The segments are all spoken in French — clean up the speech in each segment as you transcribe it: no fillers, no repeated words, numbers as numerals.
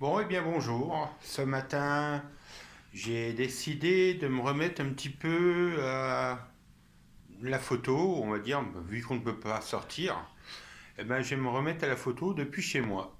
Bon, eh bien bonjour. Ce matin, j'ai décidé de me remettre un petit peu à la photo, on va dire, vu qu'on ne peut pas sortir. Eh ben, je vais me remettre à la photo depuis chez moi.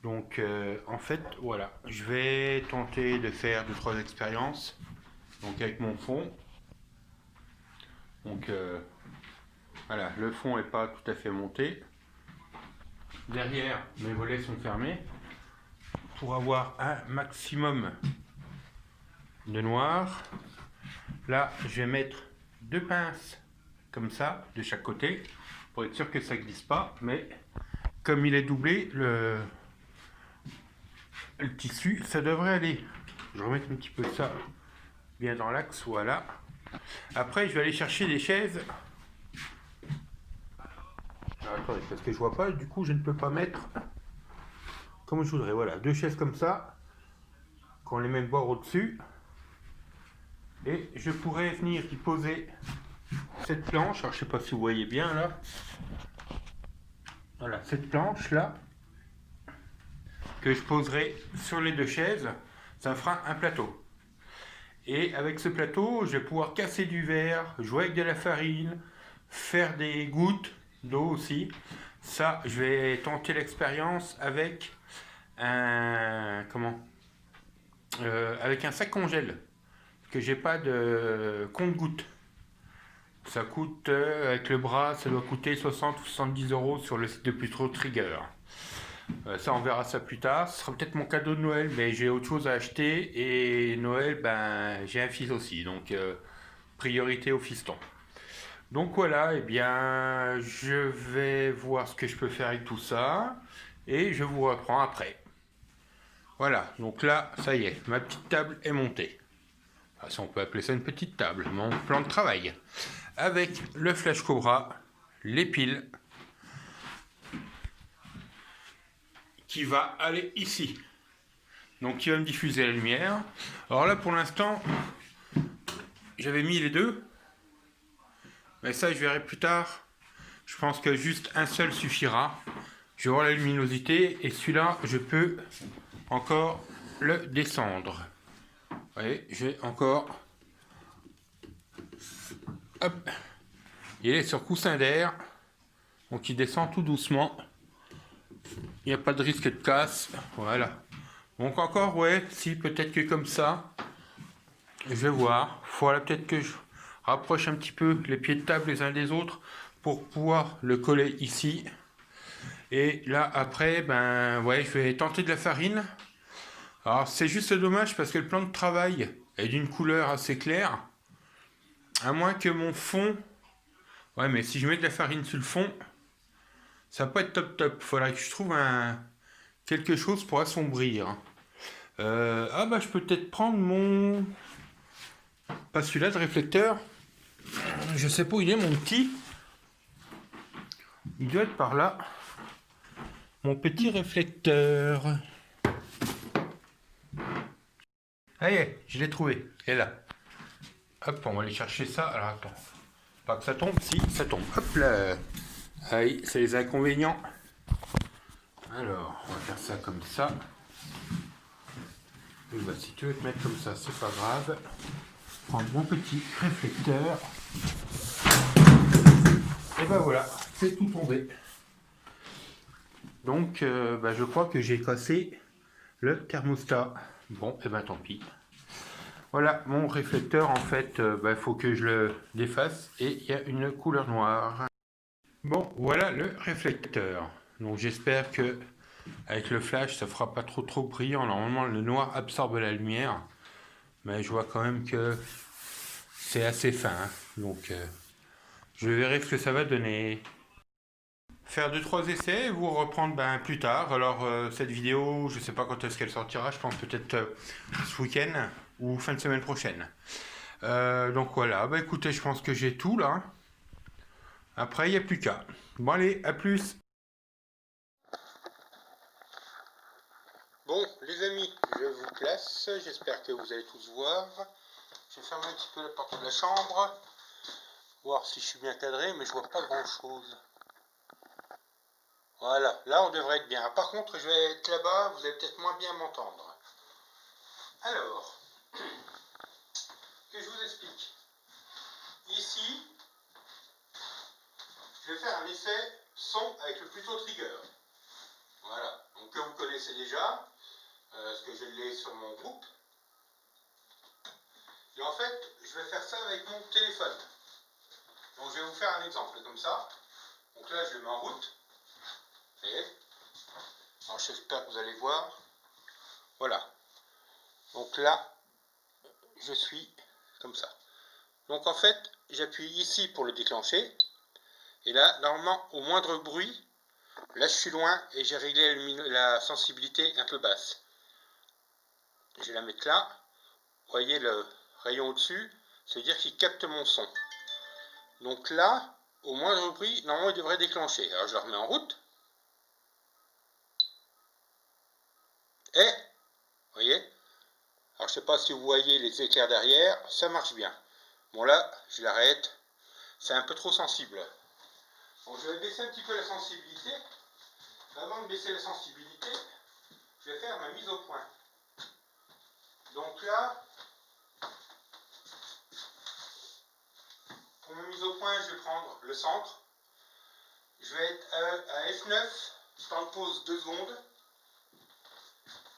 Donc, en fait, voilà, je vais tenter de faire deux trois expériences. Donc, avec mon fond. Donc, voilà, le fond n'est pas tout à fait monté. Derrière, mes volets sont fermés pour avoir un maximum de noir. Là, je vais mettre deux pinces comme ça de chaque côté pour être sûr que ça ne glisse pas. Mais comme il est doublé, le tissu, ça devrait aller. Je vais remettre un petit peu ça bien dans l'axe, voilà. Après, je vais aller chercher des chaises. Alors, attendez, parce que je vois pas, du coup, je ne peux pas mettre comme je voudrais. Voilà, deux chaises comme ça, qu'on les mêmes bords au-dessus. Et je pourrais venir y poser cette planche. Alors, je sais pas si vous voyez bien là. Voilà, cette planche là, que je poserai sur les deux chaises, ça fera un plateau. Et avec ce plateau, je vais pouvoir casser du verre, jouer avec de la farine, faire des gouttes d'eau aussi. Ça, je vais tenter l'expérience avec un avec un sac congèle, parce que j'ai pas de compte-gouttes. Ça coûte avec le bras, ça doit coûter 60 ou 70 euros sur le site de Plutro Trigger. Ça, on verra ça plus tard. Ce sera peut-être mon cadeau de Noël, mais j'ai autre chose à acheter. Et Noël, ben, j'ai un fils aussi. Donc, priorité au fiston. Donc voilà, eh bien, je vais voir ce que je peux faire avec tout ça. Et je vous reprends après. Voilà, donc là, ça y est, ma petite table est montée. Enfin, si on peut appeler ça une petite table, mon plan de travail. Avec le flash cobra, les piles, qui va aller ici. Donc qui va me diffuser la lumière. Alors là pour l'instant, j'avais mis les deux, mais ça je verrai plus tard. Je pense que juste un seul suffira. Je vais voir la luminosité et celui-là je peux encore le descendre. Vous voyez, je vais encore. Hop, il est sur coussin d'air, donc il descend tout doucement. Il n'y a pas de risque de casse. Voilà. Donc encore, ouais, si peut-être que comme ça, je vais voir. Voilà, peut-être que je rapproche un petit peu les pieds de table les uns des autres pour pouvoir le coller ici. Et là, après, ben ouais, je vais tenter de la farine. Alors, c'est juste dommage parce que le plan de travail est d'une couleur assez claire. À moins que mon fond. Ouais, mais si je mets de la farine sur le fond, ça va pas être top top. Faudra que je trouve quelque chose pour assombrir. Ah bah, je peux peut-être prendre mon. Pas celui-là de réflecteur. Je sais pas où il est, mon petit. Il doit être par là. Mon petit réflecteur. Ah, y est, je l'ai trouvé. Elle est là. Hop, on va aller chercher ça. Alors attends. Pas que ça tombe. Si, ça tombe. Hop là. Aïe, c'est les inconvénients. Alors, on va faire ça comme ça. Et bah, si tu veux te mettre comme ça, c'est pas grave. Prendre mon petit réflecteur. Et ben voilà, c'est tout tombé. Donc, bah, je crois que j'ai cassé le thermostat. Bon, et ben tant pis. Voilà, mon réflecteur, en fait, il faut que je le défasse et il y a une couleur noire. Bon, voilà le réflecteur. Donc j'espère que avec le flash, ça fera pas trop brillant. Normalement, le noir absorbe la lumière, mais je vois quand même que c'est assez fin. Hein. Donc je verrai ce que ça va donner. Faire deux trois essais et vous reprendre ben, plus tard. Alors cette vidéo, je sais pas quand est-ce qu'elle sortira. Je pense peut-être ce week-end ou fin de semaine prochaine. Donc voilà, bah écoutez, je pense que j'ai tout là. Après, il n'y a plus qu'à. Bon allez, à plus. Bon, les amis, je vous classe. J'espère que vous allez tous voir. Je vais fermer un petit peu la porte de la chambre. Voir si je suis bien cadré, mais je vois pas grand chose. Voilà, là on devrait être bien. Par contre, je vais être là-bas, vous allez peut-être moins bien m'entendre. Alors, que je vous explique. Ici, je vais faire un essai son avec le Pluto Trigger. Voilà, donc que vous connaissez déjà, parce que je l'ai sur mon groupe. Et en fait, je vais faire ça avec mon téléphone. Donc je vais vous faire un exemple comme ça. Donc là, je le mets en route. Vous voyez. Alors j'espère que vous allez voir. Voilà. Donc là, je suis comme ça. Donc en fait, j'appuie ici pour le déclencher. Et là, normalement, au moindre bruit, là je suis loin et j'ai réglé la sensibilité un peu basse. Je vais la mettre là. Vous voyez le rayon au-dessus, c'est-à-dire qu'il capte mon son. Donc là, au moindre bruit, normalement il devrait déclencher. Alors je le remets en route. Et, vous voyez, alors je ne sais pas si vous voyez les éclairs derrière, ça marche bien. Bon là, je l'arrête, c'est un peu trop sensible. Bon, je vais baisser un petit peu la sensibilité. Avant de baisser la sensibilité, je vais faire ma mise au point. Donc là, pour ma mise au point, je vais prendre le centre. Je vais être à F9, temps de pause 2 secondes.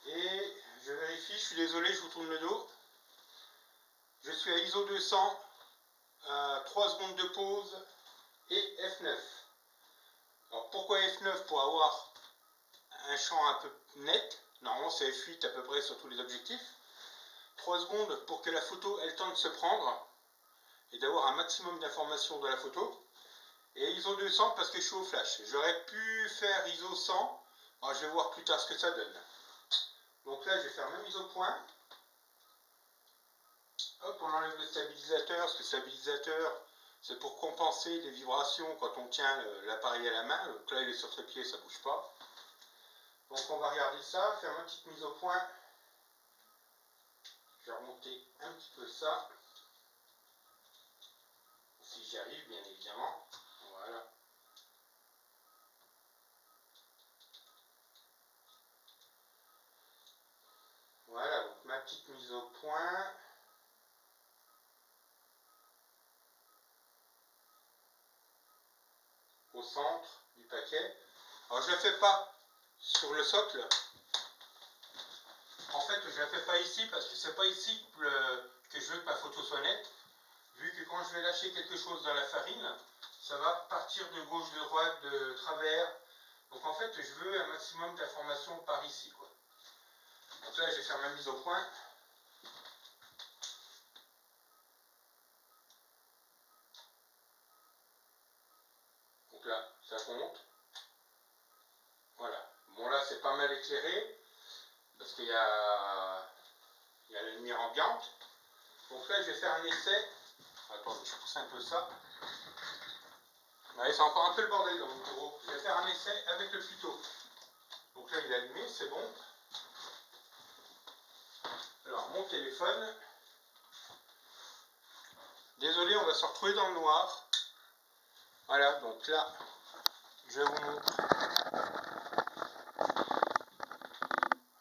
Et je vérifie, je suis désolé, je vous tourne le dos. Je suis à ISO 200, à 3 secondes de pause et F9. Alors pourquoi F9? Pour avoir un champ un peu net. Normalement c'est F8 à peu près sur tous les objectifs. 3 secondes pour que la photo ait le temps de se prendre et d'avoir un maximum d'informations de la photo. Et ISO 200 parce que je suis au flash. J'aurais pu faire ISO 100. Alors je vais voir plus tard ce que ça donne. Donc là je vais faire ma mise au point. Hop, on enlève le stabilisateur, parce que le stabilisateur, c'est pour compenser les vibrations quand on tient l'appareil à la main. Donc là, il est sur trépied, ça ne bouge pas. Donc on va regarder ça, faire ma petite mise au point. Je vais remonter un petit peu ça. Si j'y arrive, bien évidemment. Voilà. Voilà, donc ma petite mise au point. Au centre du paquet. Alors je ne la fais pas sur le socle. En fait, je ne la fais pas ici parce que c'est pas ici que je veux que ma photo soit nette. Vu que quand je vais lâcher quelque chose dans la farine, ça va partir de gauche, de droite, de travers. Donc en fait, je veux un maximum d'informations par ici, quoi. Donc là, je vais faire ma mise au point. Donc là, ça compte. Voilà. Bon là, c'est pas mal éclairé, parce qu'il y a la lumière ambiante. Donc là, je vais faire un essai. Attendez, je pousse un peu ça. Ouais, c'est encore un peu le bordel dans mon bureau. Je vais faire un essai avec le Pluto. Donc là, il est allumé, c'est bon. Alors, mon téléphone. Désolé, on va se retrouver dans le noir. Voilà, donc là, je vous montre.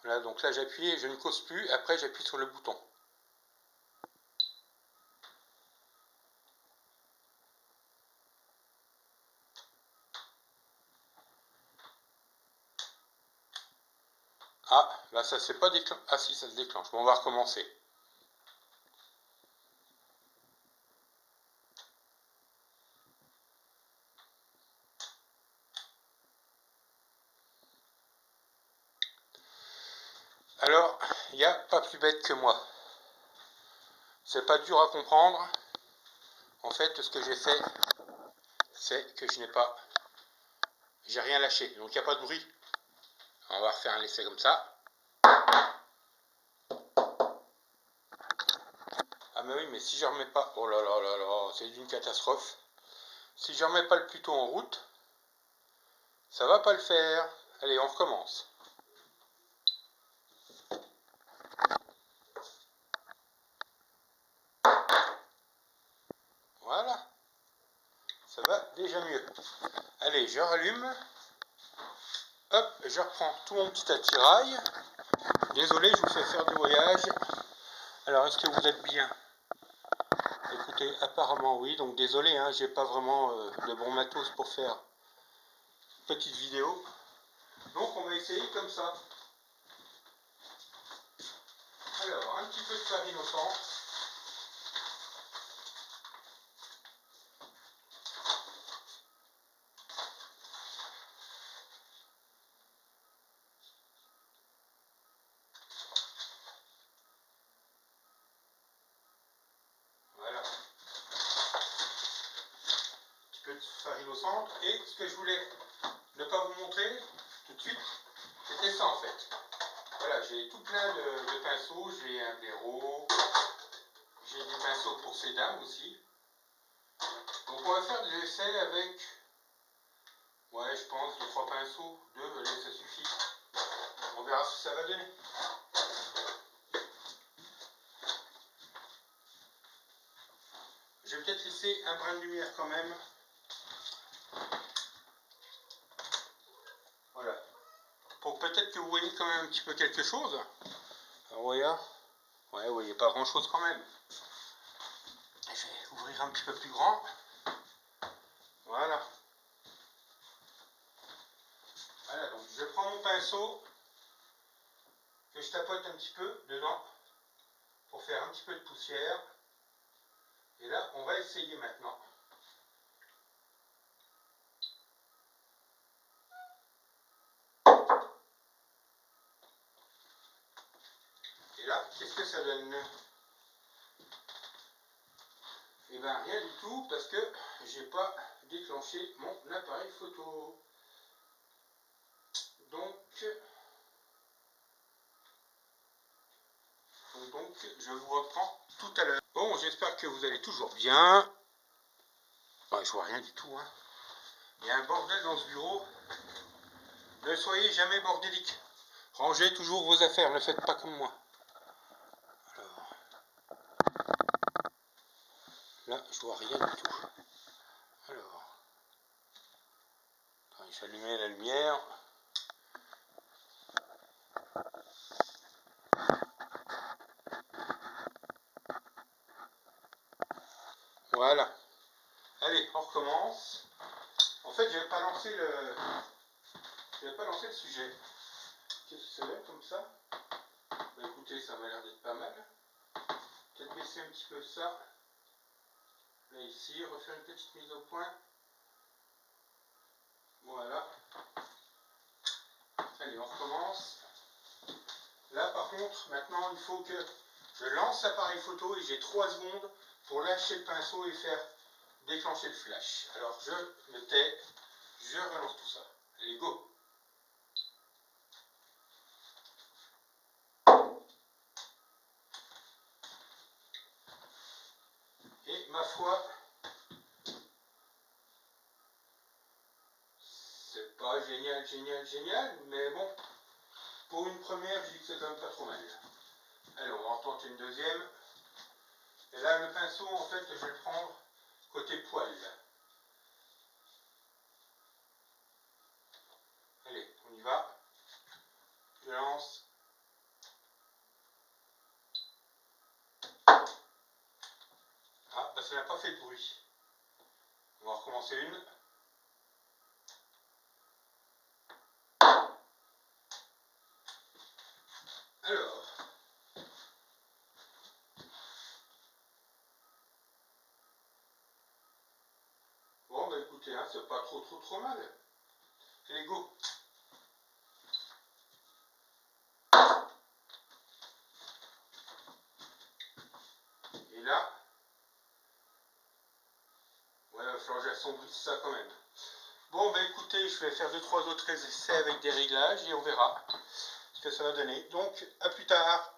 Voilà, donc là j'appuie, je ne cause plus, après j'appuie sur le bouton. Ah, là ça s'est pas déclenché. Ah si, ça se déclenche. Bon, on va recommencer. Alors, il n'y a pas plus bête que moi. C'est pas dur à comprendre. En fait, ce que j'ai fait, c'est que j'ai rien lâché. Donc il n'y a pas de bruit. On va refaire un essai comme ça. Ah mais oui, mais si je remets pas... Oh là là là là, c'est une catastrophe. Si je remets pas le Pluto en route, ça va pas le faire. Allez, on recommence. Voilà. Ça va déjà mieux. Allez, je rallume. Hop, je reprends tout mon petit attirail. Désolé, je vous fais faire du voyage. Alors, est-ce que vous êtes bien? Écoutez, apparemment oui, donc désolé, hein, j'ai pas vraiment de bon matos pour faire une petite vidéo. Donc on va essayer comme ça. Alors, un petit peu de farine au centre. Voilà. Un petit peu de farine au centre. Et ce que je voulais ne pas vous montrer tout de suite, c'était ça en fait. Voilà, j'ai tout plein de pinceaux. J'ai un blaireau. J'ai des pinceaux pour ces dames aussi. Donc on va faire des essais avec, ouais, je pense 2-3 pinceaux. 2, allez, ça suffit. On verra ce que ça va donner. Je vais peut-être laisser un brin de lumière quand même. Voilà. Pour peut-être que vous voyez quand même un petit peu quelque chose. Alors, voyez, ouais, vous voyez pas grand chose quand même. Je vais ouvrir un petit peu plus grand. Voilà. Voilà, donc je prends mon pinceau, que je tapote un petit peu dedans, pour faire un petit peu de poussière. Et là, on va essayer maintenant. Et là, qu'est-ce que ça donne? Eh bien, rien du tout, parce que j'ai pas déclenché mon appareil photo. Donc, je vous reprends tout à l'heure. Bon, j'espère que vous allez toujours bien. Ouais, je vois rien du tout, hein. Il y a un bordel dans ce bureau. Ne soyez jamais bordélique. Rangez toujours vos affaires, ne faites pas comme moi. Alors, là, je vois rien du tout. Alors, j'allumais la lumière. Voilà. Allez, on recommence. En fait, je n'avais pas lancé le sujet. Qu'est-ce que ça donne comme ça? Bah, écoutez, ça m'a l'air d'être pas mal. Peut-être baisser un petit peu ça. Là, ici, refaire une petite mise au point. Voilà. Allez, on recommence. Là, par contre, maintenant, il faut que je lance l'appareil photo et j'ai 3 secondes pour lâcher le pinceau et faire déclencher le flash. Alors, je me tais, je relance tout ça. Allez, go! Et ma foi, c'est pas génial, génial, mais bon, pour une première, je dis que c'est quand même pas trop mal. Allez, on va en tenter une deuxième. Et là, le pinceau, en fait, je vais le prendre côté poil. Allez, on y va. Je lance. Ah, bah ça n'a pas fait de bruit. On va recommencer une. Alors. Bon, bah écoutez, hein, c'est pas trop mal. Allez, go! Et là, ouais, il va falloir que j'assombrisse ça quand même. Bon, bah écoutez, je vais faire 2-3 autres essais avec des réglages et on verra ce que ça va donner. Donc, à plus tard!